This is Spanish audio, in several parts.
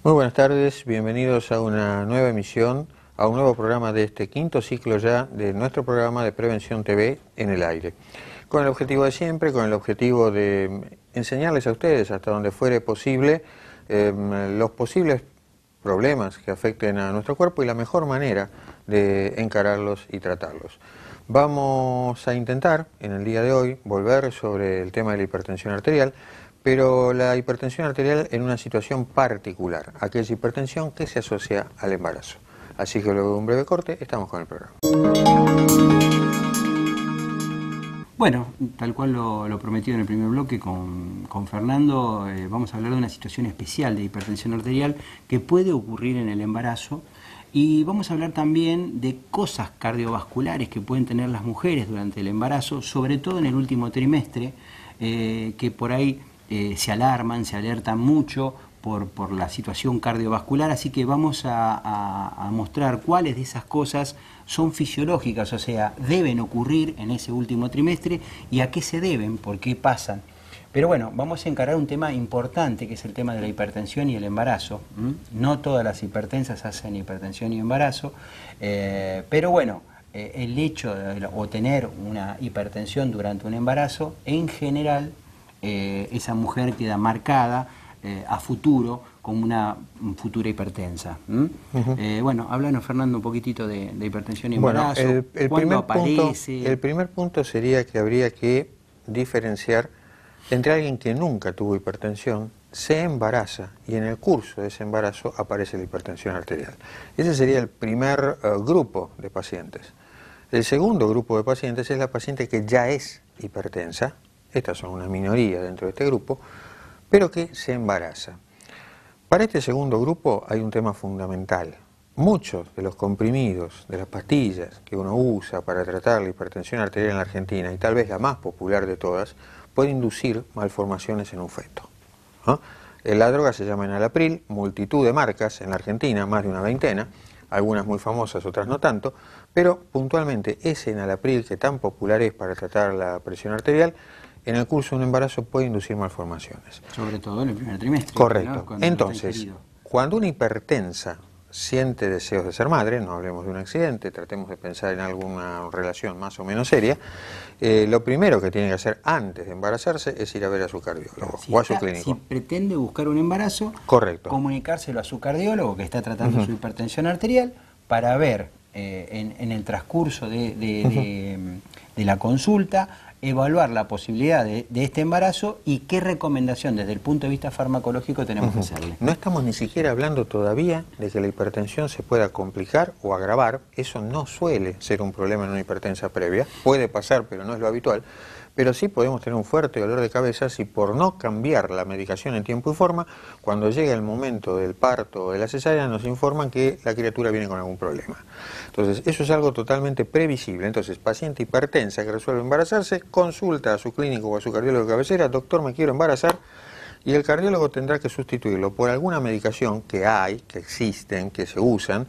Muy buenas tardes, bienvenidos a una nueva emisión, a un nuevo programa de este quinto ciclo ya de nuestro programa de Prevención TV en el aire. Con el objetivo de siempre, con el objetivo de enseñarles a ustedes hasta donde fuere posible los posibles problemas que afecten a nuestro cuerpo y la mejor manera de encararlos y tratarlos. Vamos a intentar en el día de hoy volver sobre el tema de la hipertensión arterial, pero la hipertensión arterial en una situación particular, aquella hipertensión que se asocia al embarazo. Así que luego de un breve corte, estamos con el programa. Bueno, tal cual lo prometido en el primer bloque con Fernando, vamos a hablar de una situación especial de hipertensión arterial que puede ocurrir en el embarazo, y vamos a hablar también de cosas cardiovasculares que pueden tener las mujeres durante el embarazo, sobre todo en el último trimestre, que por ahí se alarman, se alertan mucho por la situación cardiovascular, así que vamos a mostrar cuáles de esas cosas son fisiológicas, o sea, deben ocurrir en ese último trimestre y a qué se deben, por qué pasan. Pero bueno, vamos a encarar un tema importante que es el tema de la hipertensión y el embarazo. No todas las hipertensas hacen hipertensión y embarazo, pero bueno, el hecho de tener una hipertensión durante un embarazo, en general, esa mujer queda marcada a futuro como una futura hipertensa. Bueno, háblanos, Fernando, un poquitito de hipertensión y embarazo. Bueno, aparece? El primer punto sería que habría que diferenciar entre alguien que nunca tuvo hipertensión, se embaraza y en el curso de ese embarazo aparece la hipertensión arterial. Ese sería el primer grupo de pacientes. El segundo grupo de pacientes es la paciente que ya es hipertensa, estas son una minoría dentro de este grupo, pero que se embaraza. Para este segundo grupo hay un tema fundamental. Muchos de los comprimidos, de las pastillas que uno usa para tratar la hipertensión arterial en la Argentina, y tal vez la más popular de todas, puede inducir malformaciones en un feto. La droga se llama enalapril, multitud de marcas en la Argentina, más de una veintena, algunas muy famosas, otras no tanto, pero puntualmente ese enalapril que tan popular es para tratar la presión arterial, en el curso de un embarazo puede inducir malformaciones. Sobre todo en el primer trimestre. Correcto. ¿No? Entonces, cuando una hipertensa siente deseos de ser madre, no hablemos de un accidente, tratemos de pensar en alguna relación más o menos seria, lo primero que tiene que hacer antes de embarazarse es ir a ver a su cardiólogo o a su clínico. Si pretende buscar un embarazo, correcto, comunicárselo a su cardiólogo que está tratando su hipertensión arterial para ver en el transcurso de la consulta evaluar la posibilidad de este embarazo y qué recomendación desde el punto de vista farmacológico tenemos que hacerle. No estamos ni siquiera hablando todavía de que la hipertensión se pueda complicar o agravar. Eso no suele ser un problema en una hipertensa previa. Puede pasar, pero no es lo habitual. Pero sí podemos tener un fuerte dolor de cabeza si por no cambiar la medicación en tiempo y forma, cuando llega el momento del parto o de la cesárea, nos informan que la criatura viene con algún problema. Entonces, eso es algo totalmente previsible. Entonces, paciente hipertensa que resuelve embarazarse, consulta a su clínico o a su cardiólogo de cabecera: doctor, me quiero embarazar, y el cardiólogo tendrá que sustituirlo por alguna medicación que hay, que existen, que se usan,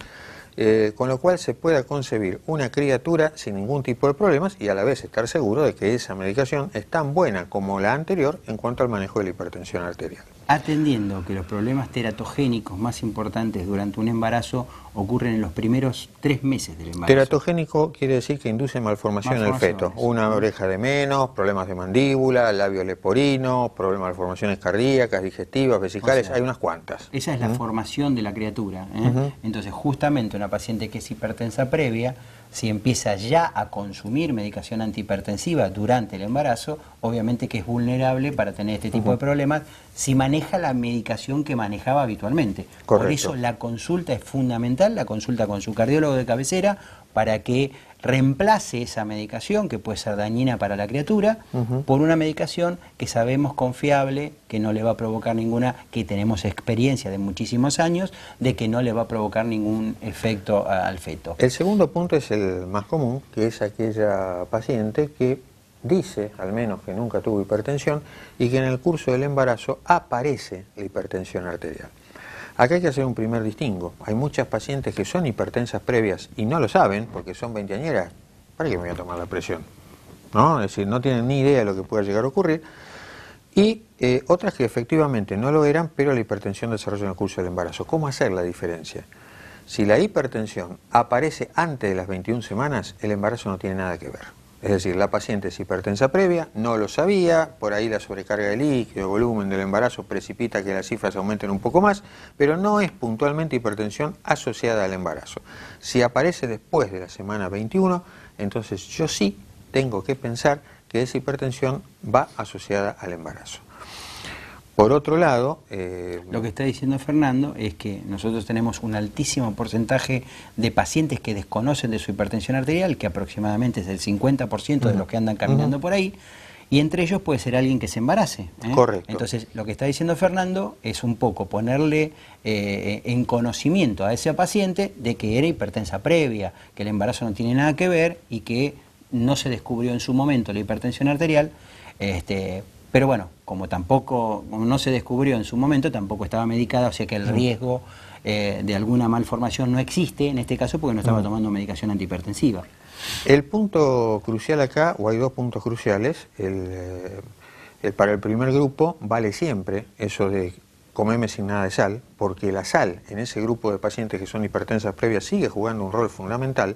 con lo cual se pueda concebir una criatura sin ningún tipo de problemas y a la vez estar seguro de que esa medicación es tan buena como la anterior en cuanto al manejo de la hipertensión arterial. Atendiendo que los problemas teratogénicos más importantes durante un embarazo ocurren en los primeros 3 meses del embarazo. Teratogénico quiere decir que induce malformación en el feto. Una oreja de menos, problemas de mandíbula, labio leporino, problemas de malformaciones cardíacas, digestivas, vesicales, o sea, hay unas cuantas. Esa es la formación de la criatura. Entonces, justamente una paciente que es hipertensa previa, si empieza ya a consumir medicación antihipertensiva durante el embarazo, obviamente que es vulnerable para tener este tipo de problemas si maneja la medicación que manejaba habitualmente. Correcto. Por eso la consulta es fundamental, la consulta con su cardiólogo de cabecera, para que reemplace esa medicación que puede ser dañina para la criatura por una medicación que sabemos confiable, que no le va a provocar ninguna, que tenemos experiencia de muchísimos años, de que no le va a provocar ningún efecto al feto. El segundo punto es el más común, que es aquella paciente que dice, al menos, que nunca tuvo hipertensión y que en el curso del embarazo aparece la hipertensión arterial. Acá hay que hacer un primer distingo. Hay muchas pacientes que son hipertensas previas y no lo saben porque son veinteañeras. ¿Para qué me voy a tomar la presión? ¿No? Es decir, no tienen ni idea de lo que pueda llegar a ocurrir. Y otras que efectivamente no lo eran, pero la hipertensión desarrolla en el curso del embarazo. ¿Cómo hacer la diferencia? Si la hipertensión aparece antes de las 21 semanas, el embarazo no tiene nada que ver. Es decir, la paciente es hipertensa previa, no lo sabía, por ahí la sobrecarga de líquido, el volumen del embarazo precipita que las cifras aumenten un poco más, pero no es puntualmente hipertensión asociada al embarazo. Si aparece después de la semana 21, entonces yo sí tengo que pensar que esa hipertensión va asociada al embarazo. Por otro lado... Lo que está diciendo Fernando es que nosotros tenemos un altísimo porcentaje de pacientes que desconocen de su hipertensión arterial, que aproximadamente es el 50% de los que andan caminando por ahí, y entre ellos puede ser alguien que se embarace. Correcto. Entonces, lo que está diciendo Fernando es un poco ponerle en conocimiento a ese paciente de que era hipertensa previa, que el embarazo no tiene nada que ver y que no se descubrió en su momento la hipertensión arterial, pero bueno, como no se descubrió en su momento, tampoco estaba medicada, o sea que el riesgo de alguna malformación no existe en este caso porque no estaba tomando medicación antihipertensiva. El punto crucial acá, o hay dos puntos cruciales, para el primer grupo vale siempre eso de comerme sin nada de sal, porque la sal en ese grupo de pacientes que son hipertensas previas sigue jugando un rol fundamental.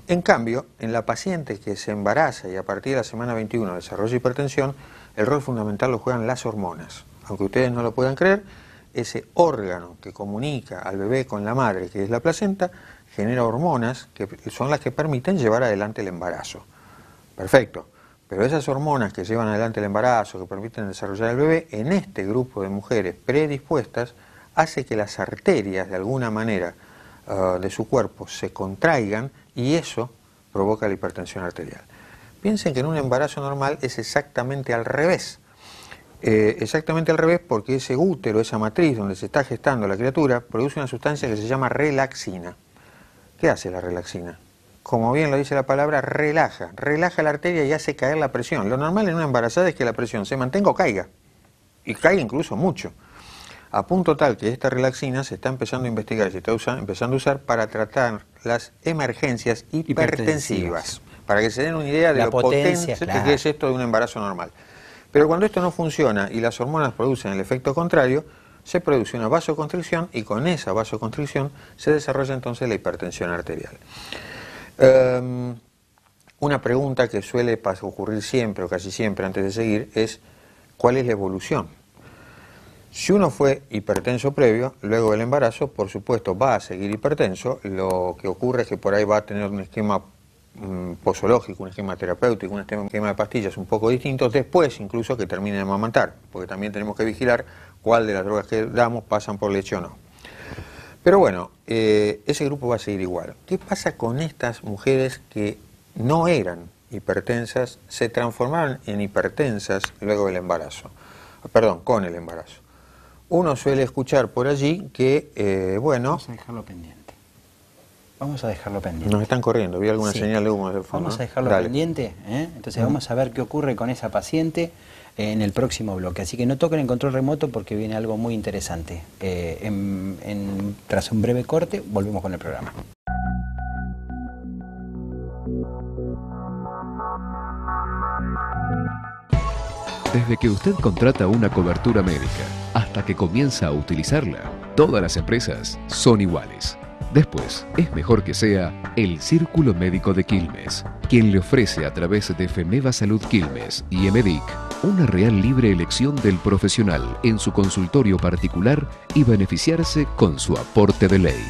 En cambio, en la paciente que se embaraza y a partir de la semana 21 desarrolla hipertensión, el rol fundamental lo juegan las hormonas. Aunque ustedes no lo puedan creer, ese órgano que comunica al bebé con la madre, que es la placenta, genera hormonas que son las que permiten llevar adelante el embarazo. Perfecto. Pero esas hormonas que llevan adelante el embarazo, que permiten desarrollar el bebé, en este grupo de mujeres predispuestas, hace que las arterias de alguna manera de su cuerpo se contraigan y eso provoca la hipertensión arterial. Piensen que en un embarazo normal es exactamente al revés. Exactamente al revés porque ese útero, esa matriz donde se está gestando la criatura, produce una sustancia que se llama relaxina. ¿Qué hace la relaxina? Como bien lo dice la palabra, relaja la arteria y hace caer la presión. Lo normal en una embarazada es que la presión se mantenga o caiga, y caiga incluso mucho. A punto tal que esta relaxina se está empezando a investigar y se está empezando a usar para tratar las emergencias hipertensivas. Para que se den una idea de lo potente que es esto de un embarazo normal. Pero cuando esto no funciona y las hormonas producen el efecto contrario, se produce una vasoconstricción y con esa vasoconstricción se desarrolla entonces la hipertensión arterial. Una pregunta que suele ocurrir siempre o casi siempre antes de seguir es ¿cuál es la evolución? Si uno fue hipertenso previo, luego del embarazo, por supuesto va a seguir hipertenso, lo que ocurre es que por ahí va a tener un esquema posológico, un esquema terapéutico, un esquema de pastillas un poco distintos, después incluso que termine de amamantar, porque también tenemos que vigilar cuál de las drogas que damos pasan por leche o no. Pero bueno, ese grupo va a seguir igual. ¿Qué pasa con estas mujeres que no eran hipertensas, se transformaron en hipertensas luego del embarazo? Perdón, con el embarazo. Uno suele escuchar por allí que, bueno... Vamos a dejarlo pendiente. Vamos a dejarlo pendiente. Nos están corriendo, vi alguna Sí. señal de humo desde el fondo. Vamos a dejarlo Dale. pendiente, ¿eh? Entonces vamos a ver qué ocurre con esa paciente en el próximo bloque. Así que no toquen el control remoto porque viene algo muy interesante. Tras un breve corte, volvemos con el programa. Desde que usted contrata una cobertura médica hasta que comienza a utilizarla, todas las empresas son iguales. Después, es mejor que sea el Círculo Médico de Quilmes, quien le ofrece a través de FEMEVA Salud Quilmes y EMEDIC una real libre elección del profesional en su consultorio particular y beneficiarse con su aporte de ley.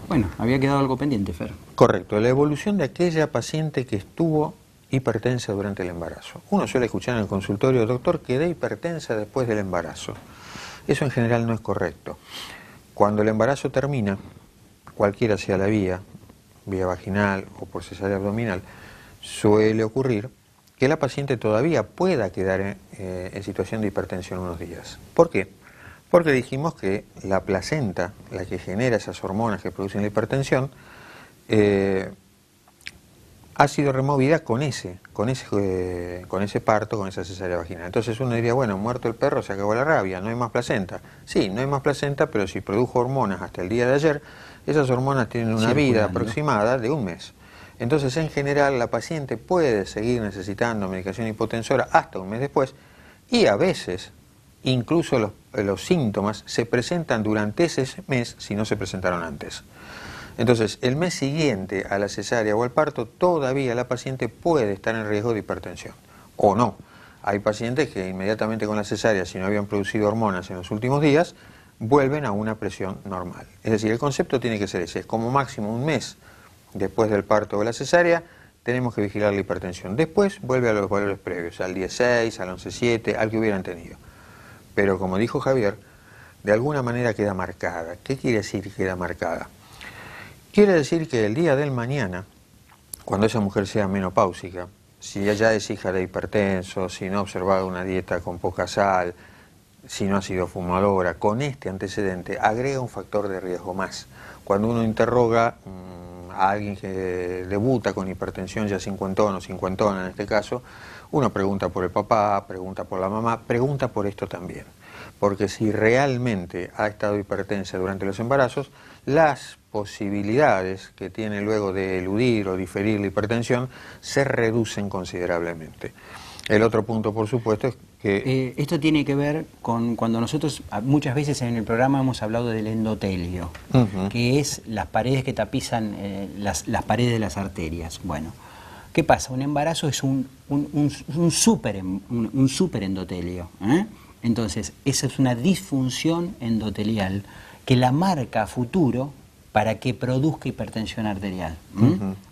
Bueno, había quedado algo pendiente, Fer. Correcto, la evolución de aquella paciente que estuvo hipertensa durante el embarazo. Uno suele escuchar en el consultorio, doctor, quedé hipertensa después del embarazo. Eso en general no es correcto. Cuando el embarazo termina, cualquiera sea la vía vaginal o por cesárea abdominal, suele ocurrir que la paciente todavía pueda quedar en situación de hipertensión unos días. ¿Por qué? Porque dijimos que la placenta, la que genera esas hormonas que producen la hipertensión, ha sido removida con ese parto, con esa cesárea vaginal. Entonces uno diría, bueno, muerto el perro, se acabó la rabia, no hay más placenta. Sí, no hay más placenta, pero si produjo hormonas hasta el día de ayer, esas hormonas tienen una vida aproximada de un mes. Entonces, en general, la paciente puede seguir necesitando medicación hipotensora hasta un mes después, y a veces, incluso los síntomas se presentan durante ese mes si no se presentaron antes. Entonces, el mes siguiente a la cesárea o al parto, todavía la paciente puede estar en riesgo de hipertensión, o no. Hay pacientes que inmediatamente con la cesárea, si no habían producido hormonas en los últimos días, vuelven a una presión normal. Es decir, el concepto tiene que ser ese, es como máximo un mes después del parto o la cesárea, tenemos que vigilar la hipertensión. Después vuelve a los valores previos, al 10.6, al 11.7, al que hubieran tenido. Pero como dijo Javier, de alguna manera queda marcada. ¿Qué quiere decir queda marcada? Quiere decir que el día del mañana, cuando esa mujer sea menopáusica, si ella es hija de hipertenso, si no ha observado una dieta con poca sal, si no ha sido fumadora, con este antecedente, agrega un factor de riesgo más. Cuando uno interroga a alguien que debuta con hipertensión, ya cincuentona o cincuentona en este caso, uno pregunta por el papá, pregunta por la mamá, pregunta por esto también. Porque si realmente ha estado hipertensa durante los embarazos, las posibilidades que tiene luego de eludir o diferir la hipertensión se reducen considerablemente. El otro punto, por supuesto, es que... esto tiene que ver con cuando nosotros, muchas veces en el programa hemos hablado del endotelio, que es las paredes que tapizan las paredes de las arterias. Bueno, ¿qué pasa? Un embarazo es un super endotelio, ¿eh? Entonces, esa es una disfunción endotelial que la marca a futuro para que produzca hipertensión arterial.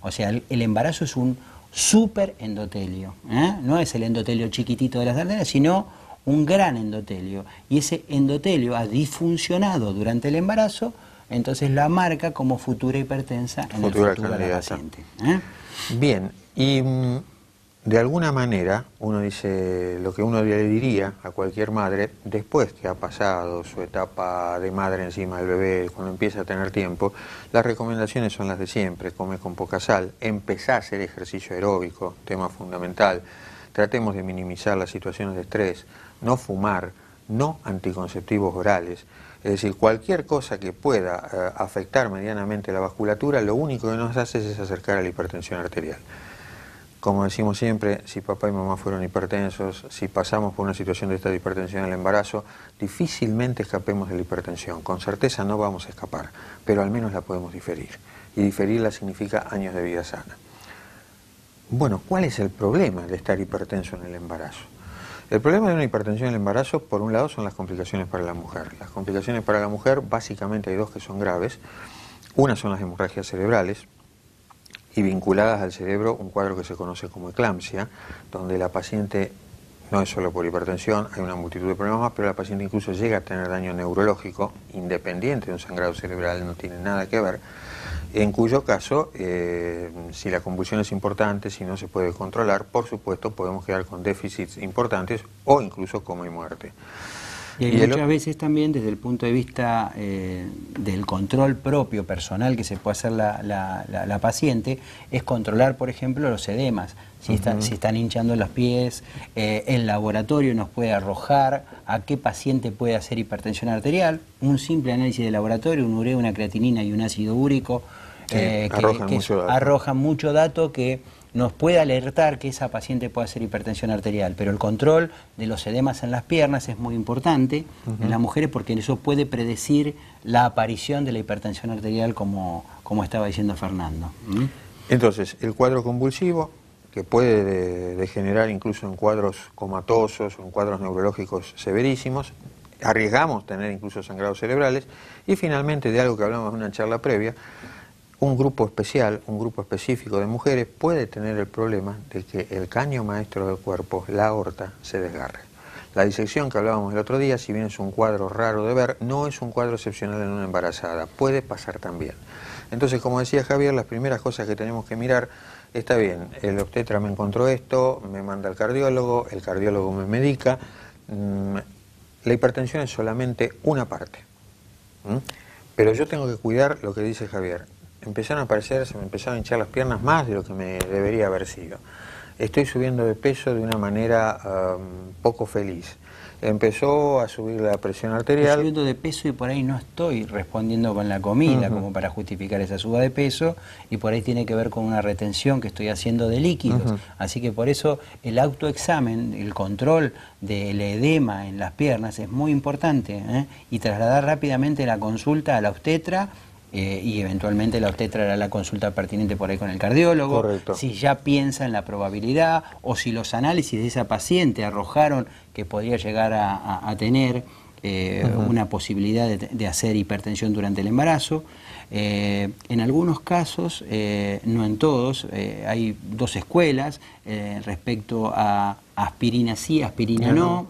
O sea, el embarazo es un super endotelio, ¿eh? No es el endotelio chiquitito de las arterias, sino un gran endotelio. Y ese endotelio ha disfuncionado durante el embarazo, entonces la marca como futura hipertensa en el futuro de la paciente. Bien, y de alguna manera, uno dice, lo que uno le diría a cualquier madre, después que ha pasado su etapa de madre encima del bebé, cuando empieza a tener tiempo, las recomendaciones son las de siempre: come con poca sal, empezá a hacer ejercicio aeróbico, tema fundamental, tratemos de minimizar las situaciones de estrés, no fumar, no anticonceptivos orales. Es decir, cualquier cosa que pueda afectar medianamente la vasculatura, lo único que nos hace es acercar a la hipertensión arterial. Como decimos siempre, si papá y mamá fueron hipertensos, si pasamos por una situación de esta de hipertensión en el embarazo, difícilmente escapemos de la hipertensión. Con certeza no vamos a escapar, pero al menos la podemos diferir. Y diferirla significa años de vida sana. Bueno, ¿cuál es el problema de estar hipertenso en el embarazo? El problema de una hipertensión en el embarazo, por un lado, son las complicaciones para la mujer. Las complicaciones para la mujer, básicamente hay dos que son graves. Una son las hemorragias cerebrales, y vinculadas al cerebro un cuadro que se conoce como eclampsia, donde la paciente, no es solo por hipertensión, hay una multitud de problemas más, pero la paciente incluso llega a tener daño neurológico, independiente de un sangrado cerebral, no tiene nada que ver, en cuyo caso, si la convulsión es importante, si no se puede controlar, por supuesto podemos quedar con déficits importantes o incluso coma y muerte. Y hay muchas veces también desde el punto de vista del control propio personal que se puede hacer la paciente, es controlar, por ejemplo, los edemas. Si están hinchando los pies, el laboratorio nos puede arrojar a qué paciente puede hacer hipertensión arterial. Un simple análisis de laboratorio, un urea, una creatinina y un ácido úrico, que arrojan mucho dato que nos puede alertar que esa paciente puede hacer hipertensión arterial, pero el control de los edemas en las piernas es muy importante en las mujeres porque eso puede predecir la aparición de la hipertensión arterial como estaba diciendo Fernando. Entonces, el cuadro convulsivo, que puede degenerar incluso en cuadros comatosos o en cuadros neurológicos severísimos, arriesgamos tener incluso sangrados cerebrales, y finalmente, de algo que hablamos en una charla previa, un grupo especial, un grupo específico de mujeres puede tener el problema de que el caño maestro del cuerpo, la aorta, se desgarre. La disección que hablábamos el otro día, si bien es un cuadro raro de ver, no es un cuadro excepcional en una embarazada, puede pasar también. Entonces, como decía Javier, las primeras cosas que tenemos que mirar, está bien, el obstetra me encontró esto, me manda al cardiólogo, el cardiólogo me medica, la hipertensión es solamente una parte, pero yo tengo que cuidar lo que dice Javier. Empezaron a aparecer, se me empezaron a hinchar las piernas más de lo que me debería haber sido. Estoy subiendo de peso de una manera poco feliz. Empezó a subir la presión arterial. Estoy subiendo de peso y por ahí no estoy respondiendo con la comida como para justificar esa suba de peso, y por ahí tiene que ver con una retención que estoy haciendo de líquidos. Así que por eso el autoexamen, el control del edema en las piernas es muy importante, y trasladar rápidamente la consulta a la obstetra, y eventualmente la obstetra hará la consulta pertinente por ahí con el cardiólogo. Correcto. Si ya piensa en la probabilidad o si los análisis de esa paciente arrojaron que podría llegar a tener una posibilidad de hacer hipertensión durante el embarazo. En algunos casos, no en todos, hay dos escuelas respecto a aspirina sí, aspirina no.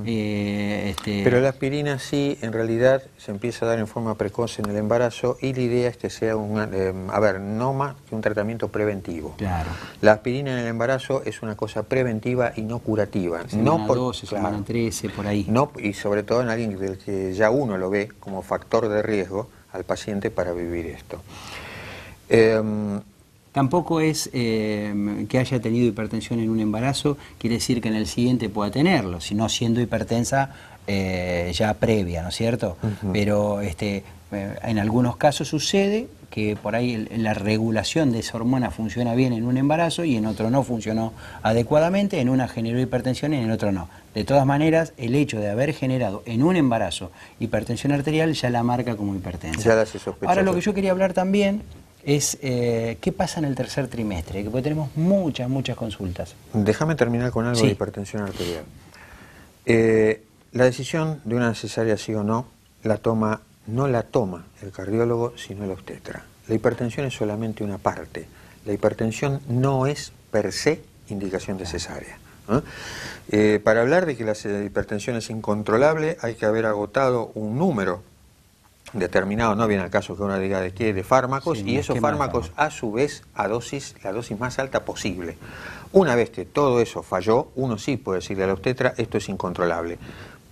Pero la aspirina sí, en realidad se empieza a dar en forma precoz en el embarazo y la idea es que sea no más que un tratamiento preventivo. Claro. La aspirina en el embarazo es una cosa preventiva y no curativa. Semana 12, semana 13, por ahí. No, y sobre todo en alguien del que ya uno lo ve como factor de riesgo al paciente para vivir esto. Tampoco es que haya tenido hipertensión en un embarazo, quiere decir que en el siguiente pueda tenerlo, sino siendo hipertensa ya previa, ¿no es cierto? Pero en algunos casos sucede que por ahí la regulación de esa hormona funciona bien en un embarazo y en otro no funcionó adecuadamente, en una generó hipertensión y en otro no. De todas maneras, el hecho de haber generado en un embarazo hipertensión arterial ya la marca como hipertensa. Ya la hace sospechosa. Ahora, lo que yo quería hablar también es qué pasa en el tercer trimestre, porque tenemos muchas consultas. Déjame terminar con algo de hipertensión arterial. La decisión de una cesárea sí o no no la toma el cardiólogo, sino el obstetra. La hipertensión es solamente una parte. La hipertensión no es per se indicación de cesárea. Para hablar de que la hipertensión es incontrolable hay que haber agotado un número determinado, no viene al caso que uno diga de qué, de fármacos, y esos fármacos a su vez la dosis más alta posible. Una vez que todo eso falló, uno sí puede decirle al obstetra, esto es incontrolable.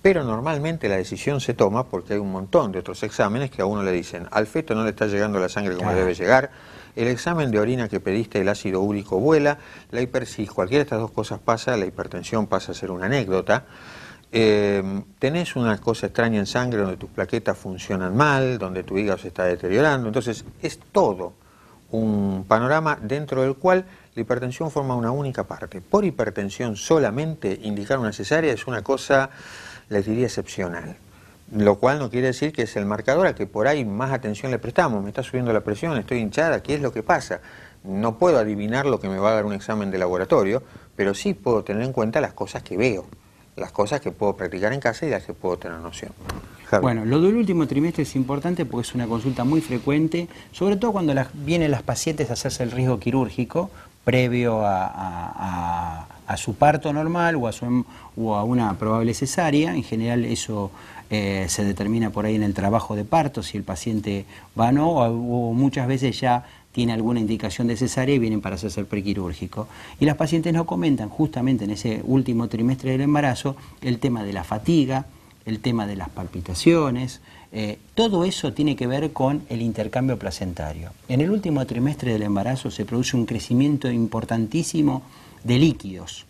Pero normalmente la decisión se toma porque hay un montón de otros exámenes que a uno le dicen, al feto no le está llegando la sangre como debe llegar, el examen de orina que pediste, el ácido úrico vuela, si cualquiera de estas dos cosas pasa, la hipertensión pasa a ser una anécdota. Tenés una cosa extraña en sangre donde tus plaquetas funcionan mal, donde tu hígado se está deteriorando, entonces es todo un panorama dentro del cual la hipertensión forma una única parte. Por hipertensión solamente indicar una cesárea es una cosa, les diría, excepcional, lo cual no quiere decir que es el marcador a que por ahí más atención le prestamos. Me está subiendo la presión, estoy hinchada, ¿qué es lo que pasa? No puedo adivinar lo que me va a dar un examen de laboratorio, pero sí puedo tener en cuenta las cosas que veo, las cosas que puedo practicar en casa y las que puedo tener noción. Javi. Bueno, lo del último trimestre es importante porque es una consulta muy frecuente, sobre todo cuando vienen las pacientes a hacerse el riesgo quirúrgico previo a su parto normal o a una probable cesárea. En general eso se determina por ahí en el trabajo de parto, si el paciente va o no, o muchas veces ya tiene alguna indicación de cesárea y vienen para hacerse el prequirúrgico. Y las pacientes nos comentan justamente en ese último trimestre del embarazo el tema de la fatiga, el tema de las palpitaciones, todo eso tiene que ver con el intercambio placentario. En el último trimestre del embarazo se produce un crecimiento importantísimo de líquidos.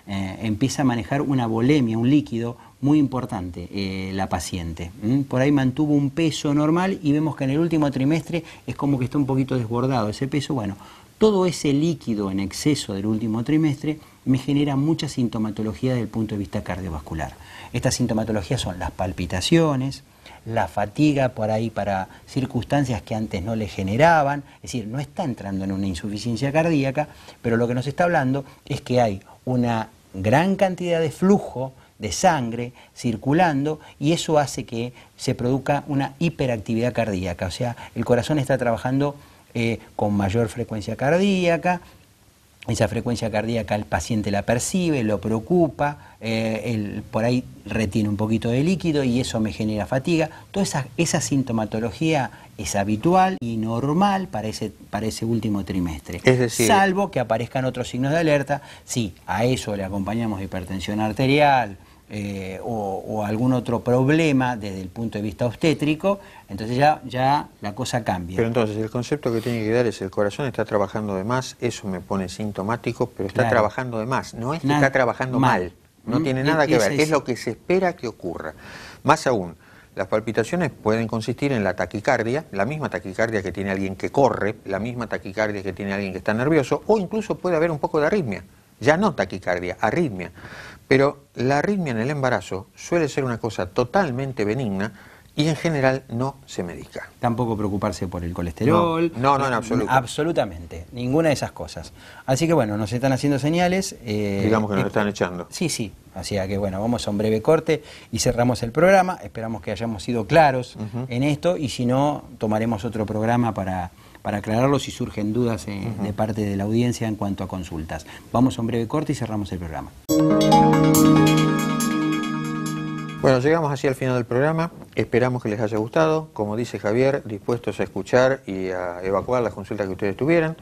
Empieza a manejar una volemia, un líquido muy importante la paciente. Por ahí mantuvo un peso normal y vemos que en el último trimestre es como que está un poquito desbordado ese peso. Bueno, todo ese líquido en exceso del último trimestre me genera mucha sintomatología desde el punto de vista cardiovascular. Estas sintomatologías son las palpitaciones, la fatiga por ahí para circunstancias que antes no le generaban, es decir, no está entrando en una insuficiencia cardíaca, pero lo que nos está hablando es que hay una gran cantidad de flujo de sangre circulando y eso hace que se produzca una hiperactividad cardíaca, o sea, el corazón está trabajando con mayor frecuencia cardíaca. Esa frecuencia cardíaca el paciente la percibe, lo preocupa, por ahí retiene un poquito de líquido y eso me genera fatiga. Toda esa sintomatología es habitual y normal para ese último trimestre. Es decir, salvo que aparezcan otros signos de alerta, sí, a eso le acompañamos hipertensión arterial, o algún otro problema desde el punto de vista obstétrico, entonces ya la cosa cambia. Pero entonces el concepto que tiene que dar es el corazón está trabajando de más, eso me pone sintomático, pero está trabajando de más, no es que está trabajando mal, no tiene nada que ver, es lo que se espera que ocurra. Más aún, las palpitaciones pueden consistir en la taquicardia, la misma taquicardia que tiene alguien que corre, la misma taquicardia que tiene alguien que está nervioso, o incluso puede haber un poco de arritmia, ya no taquicardia, arritmia. Pero la arritmia en el embarazo suele ser una cosa totalmente benigna y en general no se medica. Tampoco preocuparse por el colesterol. No, en absoluto. Absolutamente, ninguna de esas cosas. Así que bueno, nos están haciendo señales. Digamos que nos están echando. Sí. Así que bueno, vamos a un breve corte y cerramos el programa. Esperamos que hayamos sido claros en esto y si no, tomaremos otro programa para aclararlo si surgen dudas de parte de la audiencia en cuanto a consultas. Vamos a un breve corte y cerramos el programa. Bueno, llegamos así al final del programa. Esperamos que les haya gustado. Como dice Javier, dispuestos a escuchar y a evacuar las consultas que ustedes tuvieran.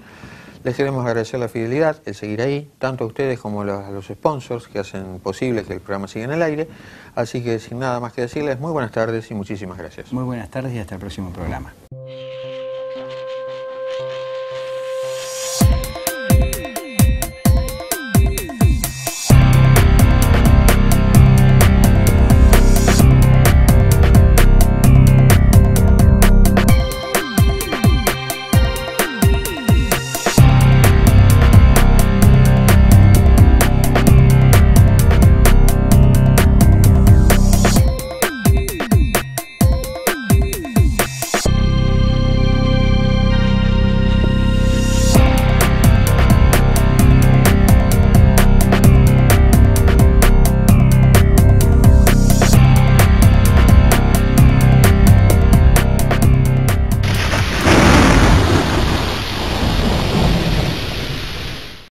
Les queremos agradecer la fidelidad, el seguir ahí, tanto a ustedes como a los sponsors que hacen posible que el programa siga en el aire. Así que sin nada más que decirles, muy buenas tardes y muchísimas gracias. Muy buenas tardes y hasta el próximo programa.